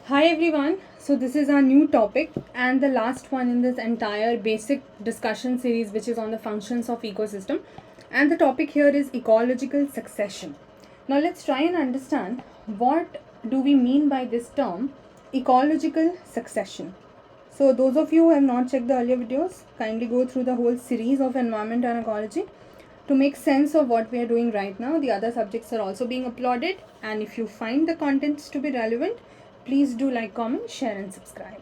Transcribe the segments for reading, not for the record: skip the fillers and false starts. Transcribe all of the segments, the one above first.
Hi everyone. So this is our new topic and the last one in this entire basic discussion series, which is on the functions of ecosystem. And the topic here is ecological succession. Now let's try and understand what do we mean by this term ecological succession. So those of you who have not checked the earlier videos, kindly go through the whole series of environment and ecology to make sense of what we are doing right now. The other subjects are also being uploaded, and if you find the contents to be relevant, please do like, comment, share and subscribe.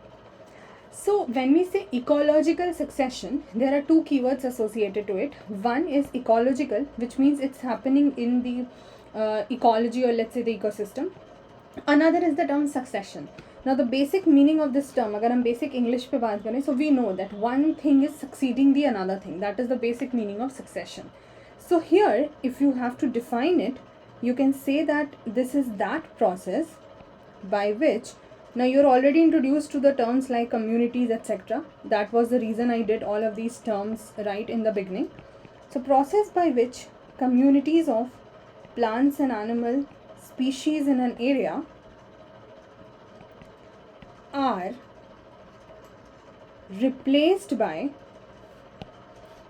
So when we say ecological succession, there are two keywords associated to it. One is ecological, which means it's happening in the ecology, or let's say the ecosystem. Another is the term succession. Now the basic meaning of this term, अगर हम basic English पे बात करें, so we know that one thing is succeeding the another thing. That is the basic meaning of succession. So here, if you have to define it, you can say that this is that process by which, now you're already introduced to the terms like communities, etc. That was the reason I did all of these terms right in the beginning. So process by which communities of plants and animal species in an area are replaced by,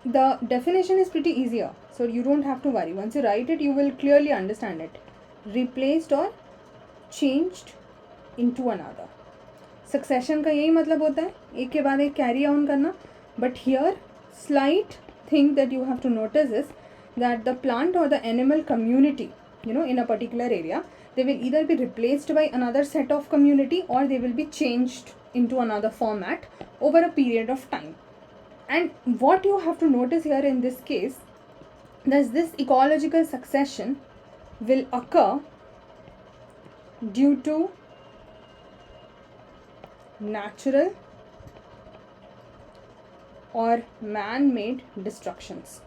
the definition is pretty easier, so you don't have to worry. Once you write it, you will clearly understand it. Replaced or changed into another. Succession का यही मतलब होता है, एक के बाद एक carry on करना. But here slight thing that you have to notice is that the plant or the animal community, in a particular area, they will either be replaced by another set of community or they will be changed into another format over a period of time. And what you have to notice here in this case, that this ecological succession will occur due to natural or man-made destructions.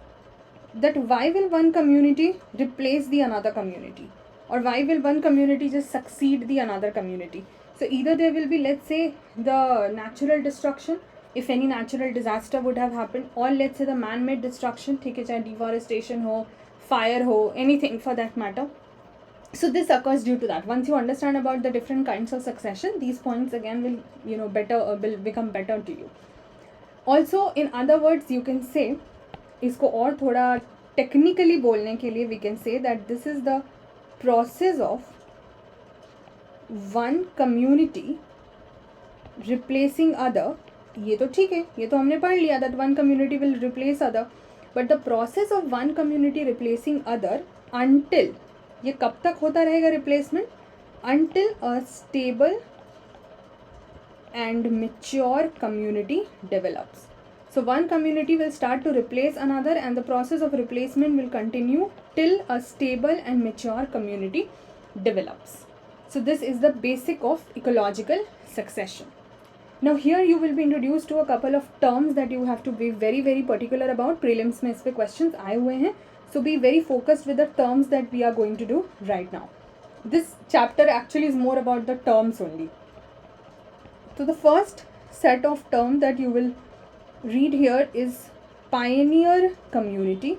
That why will one community replace the another community, or why will one community just succeed the another community? So either there will be, let's say, the natural destruction, if any natural disaster would have happened, or let's say the man-made destruction, ठीक है, चाहे deforestation हो, fire हो, anything for that matter. So this occurs due to that. Once you understand about the different kinds of succession, these points again will will become better to you. Also, in other words, you can say, इसको और थोड़ा technically बोलने के लिए, we can say that this is the process of one community replacing other. ये तो ठीक है, ये तो हमने पढ़ लिया that one community will replace other, but the process of one community replacing other until, ये कब तक होता रहेगा replacement? Until a stable and mature community develops. So one community will start to replace another, and the process of replacement will continue till a stable and mature community develops. So this is the basic of ecological succession. Now here you will be introduced to a couple of terms that you have to be very very particular about. Prelims में इस पे questions आए हुए हैं, so be very focused with the terms that we are going to do right now. This chapter actually is more about the terms only. So the first set of terms that you will read here is pioneer community.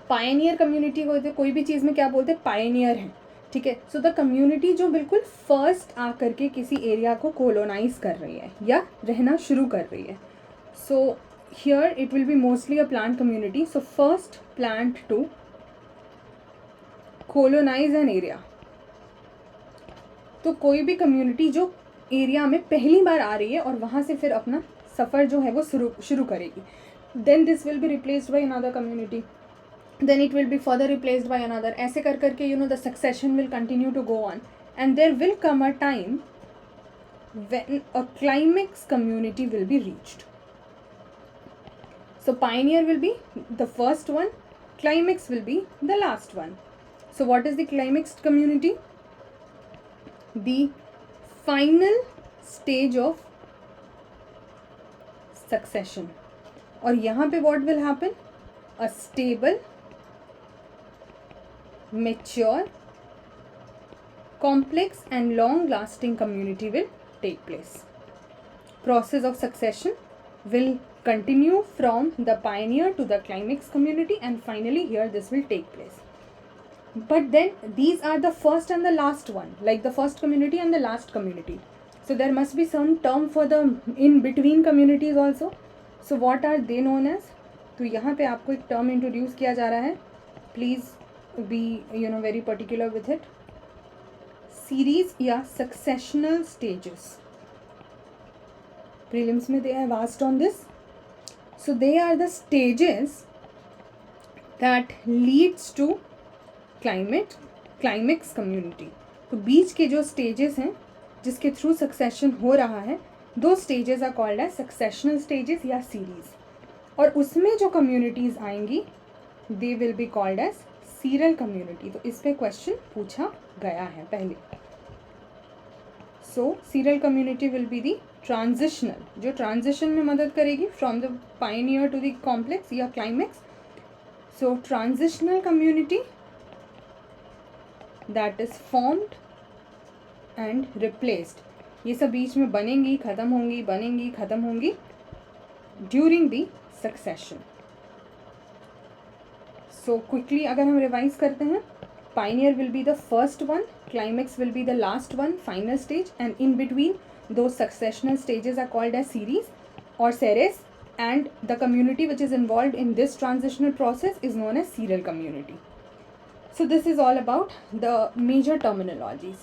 Pioneer community को कोई भी चीज़ में क्या बोलते हैं? Pioneer है, ठीक है. So the community जो बिल्कुल first आकर के किसी एरिया को colonize कर रही है या रहना शुरू कर रही है. So here it will be mostly a plant community. So first plant to colonize an area. तो कोई भी community जो एरिया में पहली बार आ रही है और वहाँ से फिर अपना सफ़र जो है वो शुरू करेगी, then this will be replaced by another community, then it will be further replaced by another. ऐसे कर करके the succession will continue to go on, and there will come a time when a climax community will be reached. So pioneer will be the first one, climax will be the last one. So what is the climax community? The final stage of succession. और यहाँ पे what will happen? A stable, mature, complex and long-lasting community will take place. Process of succession will continue from the pioneer to the climax community, and finally here this will take place. but then these are the first and the last one, like the first community and the last community. So there must be some term for the in between communities also. So what are they known as? तो यहाँ पे आपको एक term introduce किया जा रहा है. Please be very particular with it. Series या successional stages. Prelims में they have asked on this. So they are the stages that leads to climax community. तो बीच के जो स्टेजेस हैं जिसके थ्रू सक्सेशन हो रहा है, दो stages are called as successional stages या सीरीज. और उसमें जो कम्युनिटीज़ आएंगी they will be called as serial community. तो इस पर क्वेश्चन पूछा गया है पहले. So serial community will be the transitional, जो ट्रांजिशन में मदद करेगी from the pioneer to the complex या climax. So transitional community that is formed and replaced. ये सब बीच में बनेंगी, ख़त्म होंगी, बनेंगी, ख़त्म होंगी during the succession. So quickly अगर हम रिवाइज करते हैं, pioneer will be the first one, climax will be the last one, final stage, and in between those successional stages are called as series or series, and the community which is involved in this transitional process is known as serial community. So this is all about the major terminologies.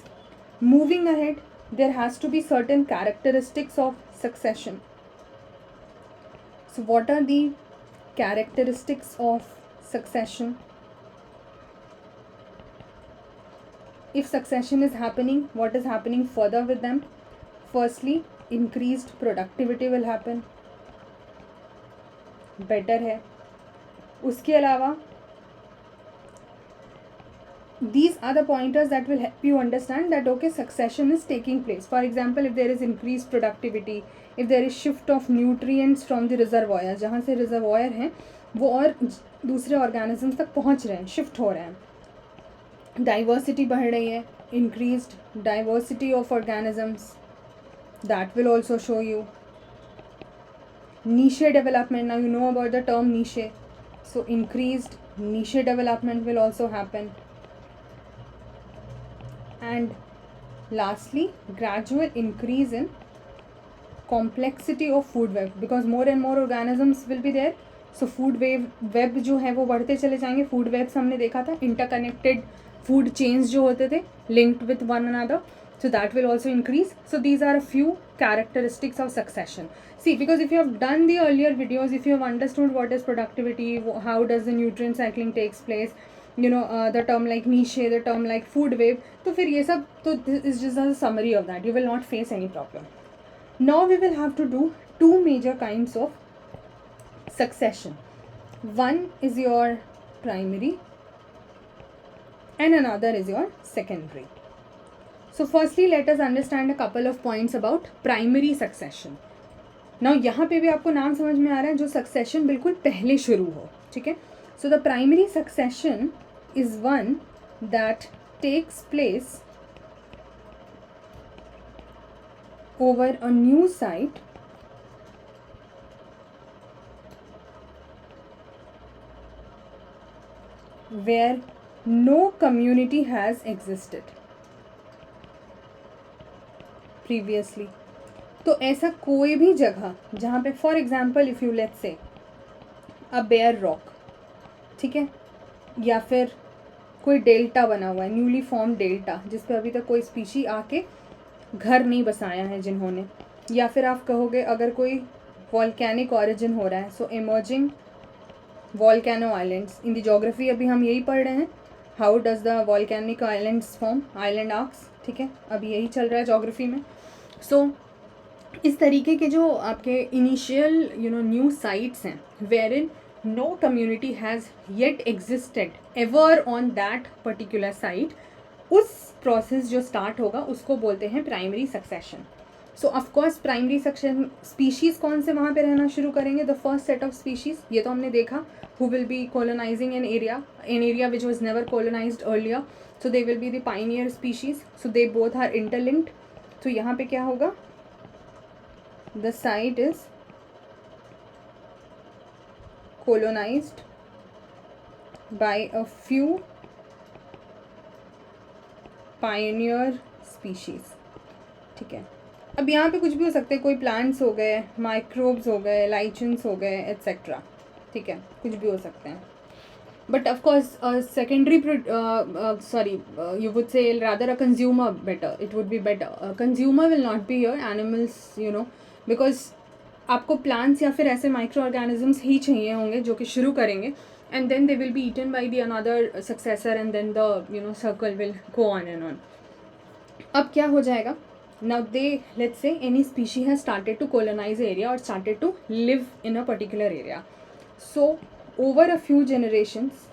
Moving ahead, there has to be certain characteristics of succession. So what are the characteristics of succession? If succession is happening, what is happening further with them? Firstly, increased productivity will happen. Better है. उसके अलावा these are the pointers that will help you understand that okay, succession is taking place. For example, if there is increased productivity, if there is shift of nutrients from the reservoir, जहाँ से reservoir हैं वो और दूसरे organisms तक पहुँच रहे हैं, shift हो रहे हैं, diversity बढ़ रही है, increased diversity of organisms, that will also show you. Niche development, now you know about the term niche, so increased niche development will also happen. And lastly, gradual increase in complexity of food web, because more and more organisms will be there. So food web जो है वो बढ़ते चले जाएंगे. food webs हमने देखा था, interconnected food chains जो होते थे, linked with one another. So that will also increase. So these are a few characteristics of succession. See, because if you have done the earlier videos, if you have understood what is productivity, how does the nutrient cycling takes place, the term like niche, the term like food wave, तो फिर ये सब, तो this is just a summary of that. You will not face any problem. Now we will have to do two major kinds of succession. One is your primary and another is your secondary. So firstly, let us understand a couple of points about primary succession. Now यहाँ पे भी आपको नाम समझ में आ रहा है, जो succession बिल्कुल पहले शुरू हो, ठीक है. So the primary succession is one that takes place over a new site where no community has existed previously. तो ऐसा कोई भी जगह जहाँ पे, for example if you let's say a bare rock, ठीक है, या फिर कोई डेल्टा बना हुआ है, न्यूली फॉर्म डेल्टा, जिस पे अभी तक कोई स्पीशी आके घर नहीं बसाया है जिन्होंने, या फिर आप कहोगे अगर कोई वॉल्केनिक ऑरिजिन हो रहा है, so emerging volcano islands. In the geography अभी हम यही पढ़ रहे हैं, how does the volcanic islands form, island arcs, ठीक है, अभी यही चल रहा है ज्योग्राफी में. सो इस तरीके के जो आपके इनिशियल न्यू साइट्स हैं where in no community has yet existed ever on that particular site, उस प्रोसेस जो स्टार्ट होगा उसको बोलते हैं primary succession. So of course primary succession species कौन से वहाँ पे रहना शुरू करेंगे, the first set of species, ये तो हमने देखा, who will be colonizing an area which was never colonized earlier. So they will be the pioneer species. So they both are interlinked. तो यहाँ पे क्या होगा, the site is colonized by a few Pioneer species, ठीक है। अब यहाँ पे कुछ भी हो सकते हैं, कोई प्लांट्स हो गए, माइक्रोब्स हो गए, लाइचन्स हो गए, एट्सेट्रा, ठीक है, कुछ भी हो सकते हैं. But of course, secondary, sorry, you would say rather a consumer better. It would be better. A consumer will not be here. Animals, because आपको plants या फिर ऐसे micro organisms ही चाहिए होंगे जो कि शुरू करेंगे, and then they will be eaten by the another successor, and then the circle will go on and on. अब क्या हो जाएगा? Now let's say any species has started to colonize area or started to live in a particular area. So over a few generations,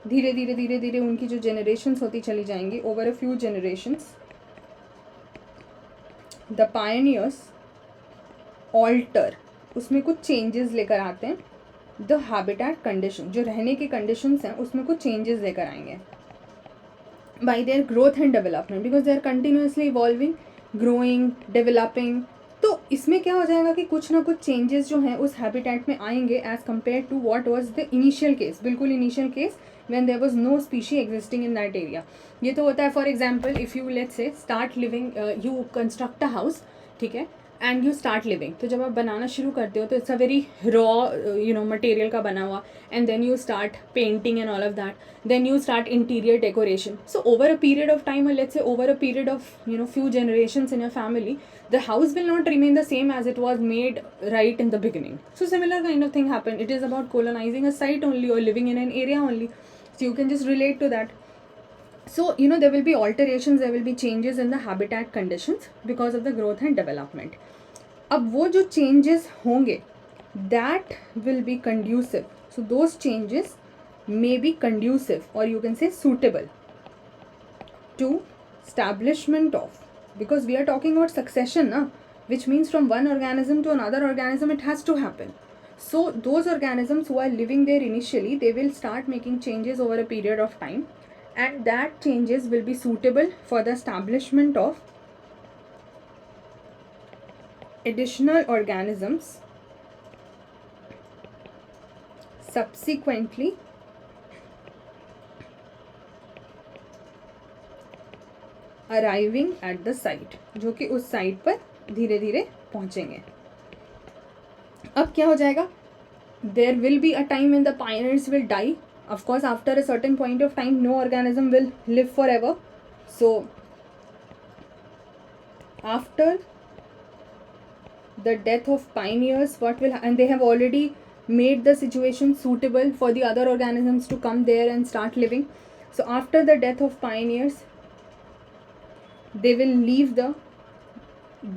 धीरे धीरे धीरे धीरे उनकी जो generations होती चली जाएंगी, over a few generations the pioneers alter, उसमें कुछ changes लेकर आते हैं. the habitat condition, जो रहने की conditions हैं उसमें कुछ changes लेकर आएंगे by their growth and development, because they are continuously evolving, growing, developing. तो इसमें क्या हो जाएगा कि कुछ ना कुछ चेंजेस जो हैं उस हैबिटेट में आएंगे as compare to what was the initial case, बिल्कुल initial case when there was no species existing in that area. ये तो होता है for example if you let's say start living, you construct a house, ठीक है, and you start living. तो जब आप बनाना शुरू करते हो तो it's a very raw material का बना हुआ, and then you start painting and all of that, then you start interior decoration. So over a period of time, or let's say over a period of few generations in your family, the house will not remain the same as it was made right in the beginning. So similar kind of thing happen. It is about colonizing a site only or living in an area only. So you can just relate to that. So there will be alterations, there will be changes in the habitat conditions because of the growth and development. अब वो जो changes होंगे, that will be conducive. So those changes may be conducive, or you can say suitable, to establishment of, because we are talking about succession, which means from one organism to another organism it has to happen. So those organisms who are living there initially, they will start making changes over a period of time, and that changes will be suitable for the establishment of additional organisms subsequently arriving at the site, जो कि उस site पर धीरे धीरे पहुंचेंगे. अब क्या हो जाएगा? There will be a time when the pioneers will die. Of course after a certain point of time no organism will live forever. So after the death of pioneers what will, and they have already made the situation suitable for the other organisms to come there and start living. So after the death of pioneers, they will leave the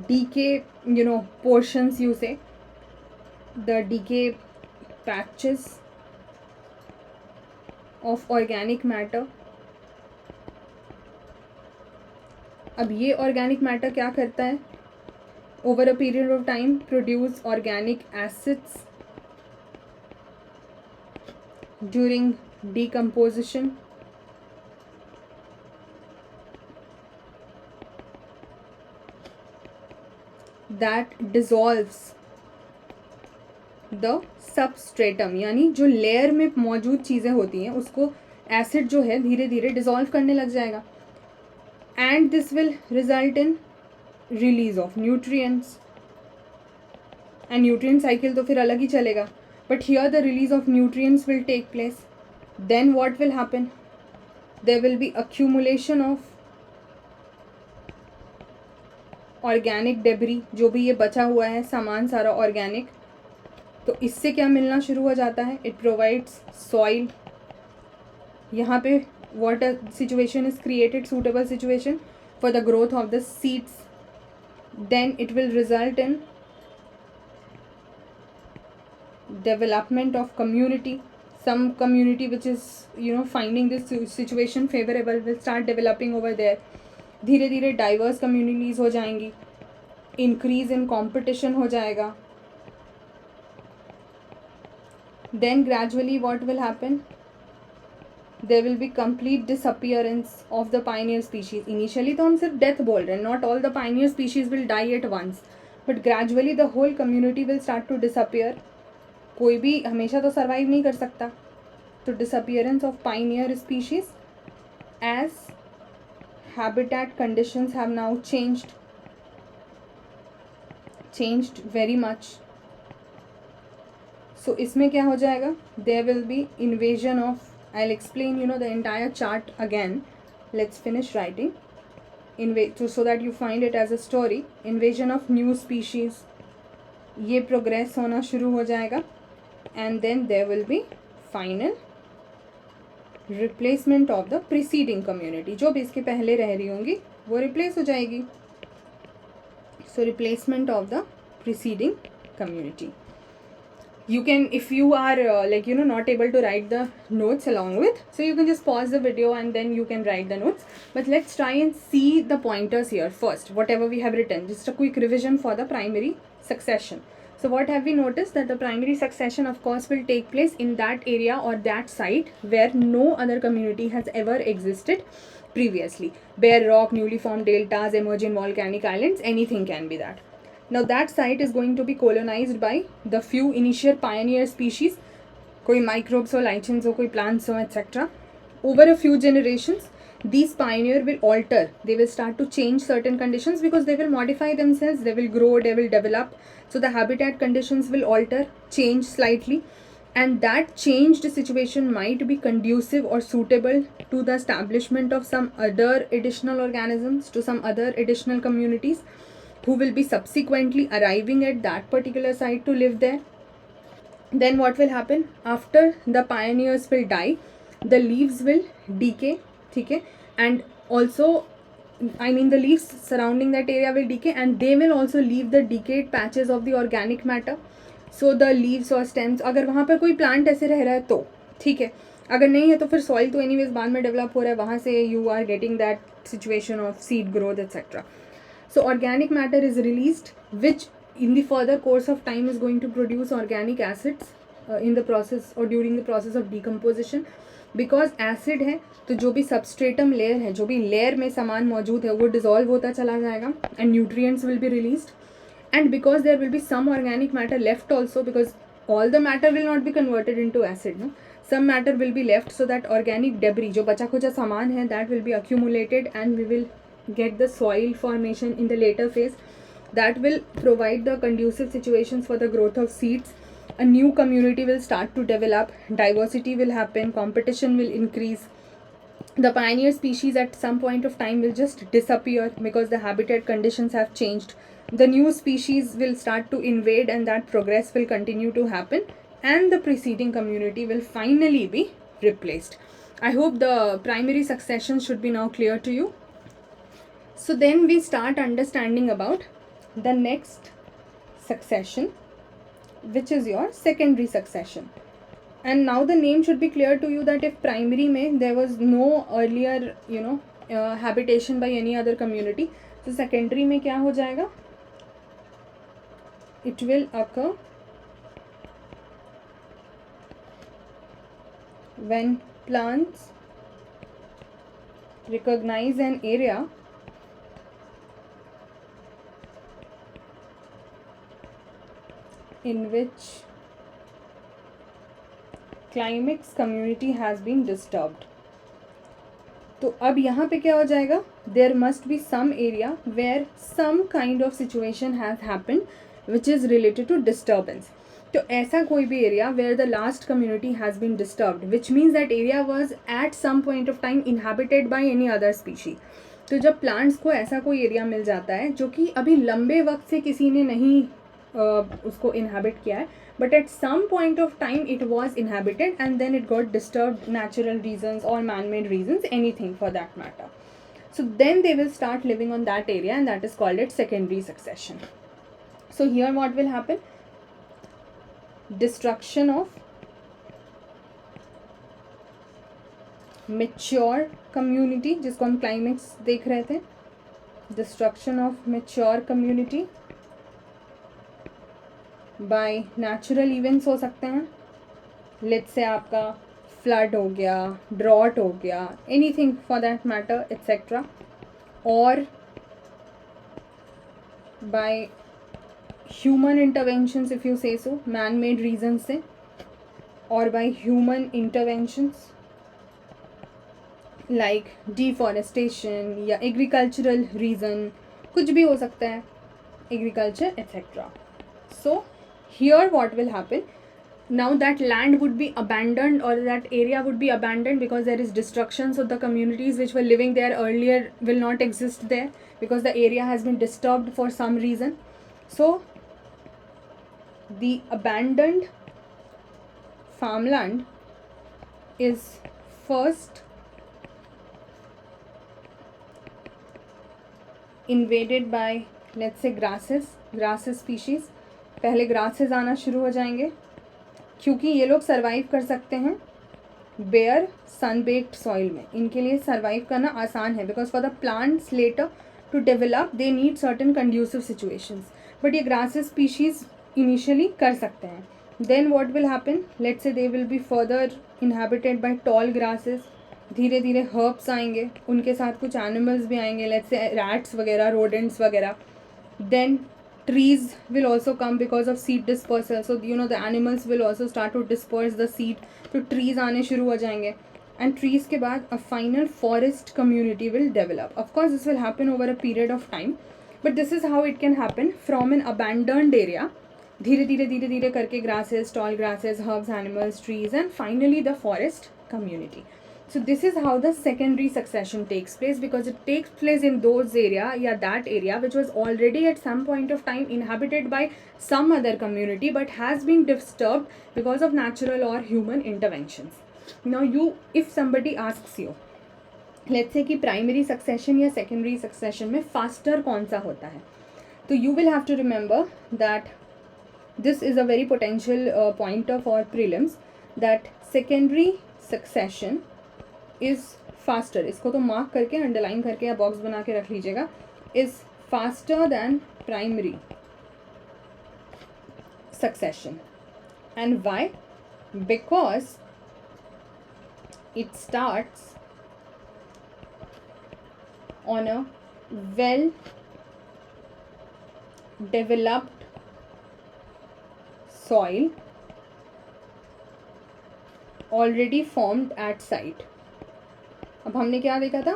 decay portions, you say, the decay patches of organic matter. अब ये organic matter क्या करता है? over a period of time produce organic acids during decomposition. that dissolves the substratum, यानी जो layer में मौजूद चीज़ें होती हैं उसको एसिड जो है धीरे धीरे डिसॉल्व करने लग जाएगा. And this will result in release of nutrients, and nutrient cycle तो फिर अलग ही चलेगा, but here the release of nutrients will take place. Then what will happen? There will be accumulation of organic debris, जो भी ये बचा हुआ है सामान सारा ऑर्गेनिक. तो इससे क्या मिलना शुरू हो जाता है? It provides soil. यहाँ पे water situation is created, suitable situation for the growth of the seeds. Then it will result in development of community. Some community which is finding this situation favorable will start developing over there. धीरे धीरे diverse communities हो जाएंगी, increase in competition हो जाएगा. Then gradually what will happen? There will be complete disappearance of the pioneer species. Initially तो हम सिर्फ death बोल रहे हैं, not all the pioneer species will die at once, but gradually the whole community will start to disappear. कोई भी हमेशा तो सर्वाइव नहीं कर सकता. तो disappearance of pioneer species as habitat conditions have now changed very much. So इसमें क्या हो जाएगा? There will be invasion of, I'll explain the entire chart again. Let's finish writing. So that you find it as a story. Invasion of new species, ये progress होना शुरू हो जाएगा. And then there will be final replacement of the preceding community. जो भी इसके पहले रह रही होंगी वो replace हो जाएगी. So replacement of the preceding community. You can, if you are not able to write the notes along with, so you can just pause the video and then you can write the notes. But let's try and see the pointers here first, whatever we have written. Just a quick revision for the primary succession. So what have we noticed? That the primary succession of course will take place in that area or that site where no other community has ever existed previously. Bare rock, newly formed deltas, emerging volcanic islands, anything can be that. Now that site is going to be colonized by the few initial pioneer species, koi microbes ho, lichens ho, koi plants ho, etc. Over a few generations, these pioneers will alter. They will start to change certain conditions because they will modify themselves, they will grow, they will develop. So the habitat conditions will alter, change slightly, and that changed situation might be conducive or suitable to the establishment of some other additional organisms, to some other additional communities who will be subsequently arriving at that particular site to live there. Then what will happen? After the pioneers will die, the leaves will decay, okay? And also, the leaves surrounding that area will decay, and they will also leave the decayed patches of the organic matter. So the leaves or stems, अगर वहाँ पर कोई plant ऐसे रह रहा है तो ठीक है, अगर नहीं है तो फिर soil तो anyways बाद में develop हो रहा है, वहाँ से you are getting that situation of seed growth etc. So organic matter is released, which in the further course of time is going to produce organic acids in the process or during the process of decomposition. Because acid है तो जो भी substratum layer है, जो भी layer में सामान मौजूद है वो dissolve होता चला जाएगा and nutrients will be released. And because there will be some organic matter left also, because all the matter will not be converted into acid, no? Some matter will be left, so that organic debris जो बचा खुचा सामान है that will be accumulated and we will get the soil formation in the later phase that will provide the conducive situations for the growth of seeds. A new community will start to develop, diversity will happen, competition will increase. The pioneer species at some point of time will just disappear because the habitat conditions have changed. The new species will start to invade and that progress will continue to happen, and the preceding community will finally be replaced. I hope the primary succession should be now clear to you. So then we start understanding about the next succession, which is your secondary succession. And now the name should be clear to you that if primary mein there was no earlier habitation by any other community, so secondary mein kya ho jayega? It will occur when plants recognize an area in which climax community has been disturbed. तो अब यहाँ पे क्या हो जाएगा? There must be some area where some kind of situation has happened which is related to disturbance. तो ऐसा कोई भी area where the last community has been disturbed, which means that area was at some point of time inhabited by any other species. तो जब plants को ऐसा कोई area मिल जाता है जो कि अभी लंबे वक्त से किसी ने नहीं उसको inhabit किया है, but at some point of time it was inhabited and then it got disturbed, natural reasons or man-made reasons, anything for that matter. So then they will start living on that area, and that is called as secondary succession. So here what will happen? Destruction of mature community, जिसको हम climax देख रहे थे. Destruction of mature community by natural events हो सकते हैं. Let's say आपका flood हो गया, drought हो गया, anything for that matter, etc. Or by human interventions, if you say so, man-made reasons से, or by human interventions. Like deforestation या एग्रीकल्चरल रीज़न, कुछ भी हो सकता है, agriculture etcetera. So here what will happen, now that land would be abandoned or that area would be abandoned because there is destruction, so the communities which were living there earlier will not exist there because the area has been disturbed for some reason. So the abandoned farmland is first invaded by, let's say, grasses species. पहले grasses आना शुरू हो जाएंगे क्योंकि ये लोग survive कर सकते हैं बेयर सन बेक्ड सॉइल में. इनके लिए सर्वाइव करना आसान है because for the plants later to develop they need certain conducive situations. बट ये ग्रासेस स्पीशीज इनिशियली कर सकते हैं. Then what will happen, let's say they will be further inhabited by tall grasses. धीरे धीरे हर्ब्स आएंगे, उनके साथ कुछ एनिमल्स भी आएंगे, लेट्स से रैट्स वगैरह, रोडेंट्स वगैरह. Then trees will also come because of seed dispersal, so the animals will also start to disperse the seed, तो trees आने शुरू हो जाएंगे. and trees के बाद a final forest community will develop. Of course this will happen over a period of time, but this is how it can happen from an abandoned area. धीरे धीरे करके grasses, tall grasses, herbs, animals, trees, and finally the forest community. So this is how the secondary succession takes place, because it takes place in those that area which was already at some point of time inhabited by some other community but has been disturbed because of natural or human interventions. Now if somebody asks you, let's say कि primary succession या secondary succession में faster कौन सा होता है, तो you will have to remember that this is a very potential pointer for prelims, that secondary succession is faster. इसको तो मार्क करके, अंडरलाइन करके या बॉक्स बना के रख लीजिएगा. Is faster than primary succession. And why? Because it starts on a well developed soil already formed at site. अब हमने क्या देखा था,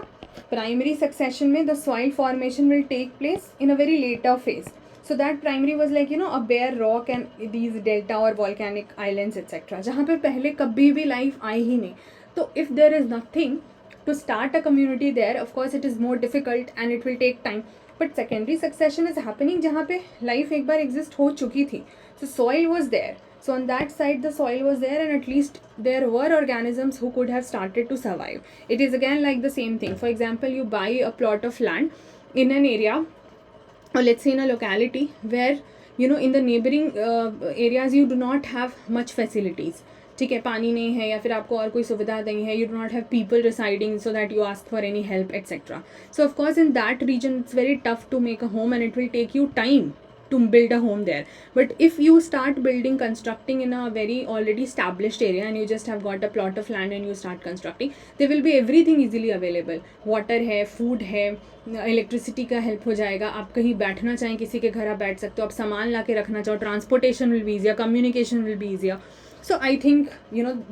प्राइमरी सक्सेशन में the soil formation will take place in a very later phase. So that primary was like a bare rock and these delta or volcanic islands etcetera, जहाँ पे पहले कभी भी लाइफ आई ही नहीं. तो if there is nothing to start a community there, of course it is more difficult and it will take time. But secondary succession is happening जहाँ पे लाइफ एक बार एग्जिस्ट हो चुकी थी. So soil was there. So on that side the soil was there, and at least there were organisms who could have started to survive. It is again like the same thing. For example, you buy a plot of land in an area, or let's say in a locality where in the neighboring areas you do not have much facilities. ठीक है, पानी नहीं है या फिर आपको और कोई सुविधा नहीं है, you do not have people residing so that you ask for any help etc. So of course in that region it's very tough to make a home and it will take you time to build a home there. But if you start constructing in a very already established area and you just have got a plot of land and you start constructing, there will be everything easily available. Water है, food है, electricity का help हो जाएगा. आप कहीं बैठना चाहें किसी के घर आप बैठ सकते हो, आप सामान ला के रखना चाहो, transportation will be easier, communication will be easier. So I think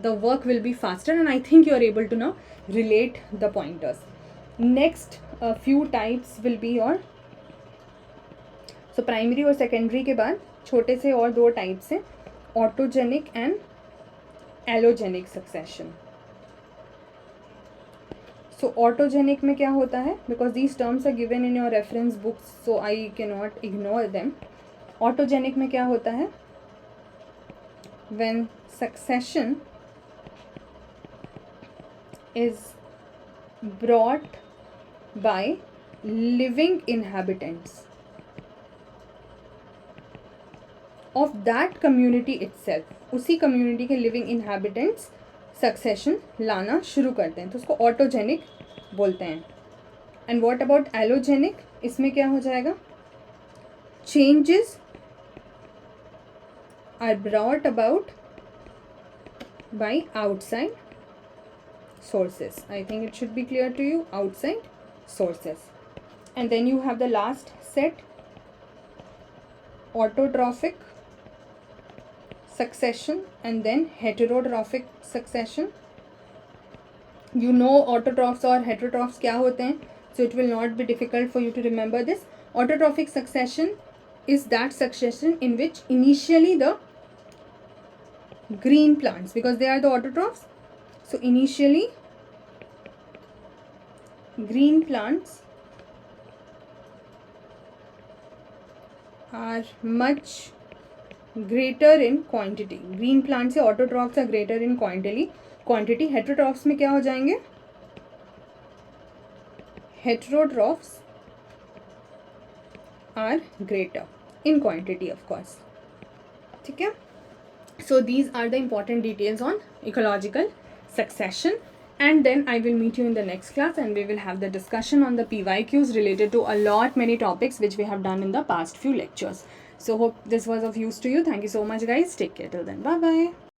the work will be faster, and I think you are able to now relate the pointers. Next few types will be your, so primary और secondary के बाद छोटे से और दो types हैं, autogenic and allogenic succession. So autogenic में क्या होता है, because these terms are given in your reference books so I cannot ignore them. Autogenic में क्या होता है, when succession is brought by living inhabitants of that community itself, उसी community के living inhabitants succession लाना शुरू करते हैं, तो उसको ऑटोजेनिक बोलते हैं. एंड व्हाट अबाउट एलोजेनिक, इसमें क्या हो जाएगा, changes are brought about by outside sources. I think it should be clear to you, outside sources. And then you have the last set, autotrophic succession and then heterotrophic succession. You know autotrophs or heterotrophs क्या होते हैं, so it will not be difficult for you to remember this. Autotrophic succession is that succession in which initially the green plants, because they are the autotrophs, so initially green plants are much greater in quantity. green plants से autotrophs are greater in quantity. heterotrophs में क्या हो जाएंगे, heterotrophs are greater in quantity of course. ठीक है, so these are the important details on ecological succession, and then I will meet you in the next class and we will have the discussion on the PYQs related to a lot many topics which we have done in the past few lectures. So hope this was of use to you. Thank you so much guys. Take care till then. Bye bye.